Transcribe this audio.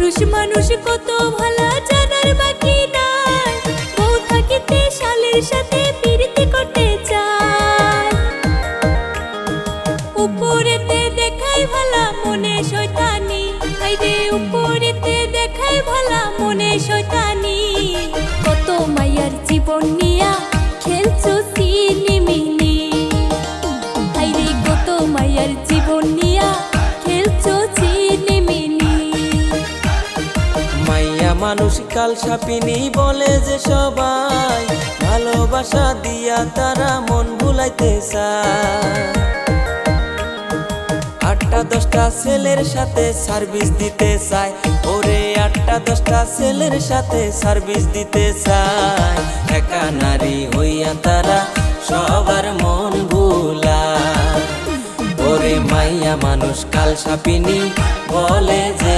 পুরুষ মানুষ কত ভালা জানার বাকি নাই, বউ থাকিতে শালের সাথে প্রীতি করতে চায়। উপরেতে দেখাই ভালা মনে শয়তানি, হাইরে উপরেতে দেখাই ভালা মনে শয়তানি। কত মায়ার জীবন নিয়া খেলছো সিনেমিনি, হাইরে কত মায়ার জীবন নিয়া খেলছো সিনেমিনি। মাইয়া মানুষ কাল সাপিনী বলে যে সবাই, ভালোবাসা দিয়া তারা মন ভুলাইতে চায়। 8টা 10টা ছেলের সাথে সার্ভিস দিতে চায়, ওরে 8টা 10টা ছেলের সাথে সার্ভিস দিতে চায়। একা নারী হইয়া তারা সবার মন ভুলায়, ওরে মাইয়া মানুষ কাল সাপিনী বলে যে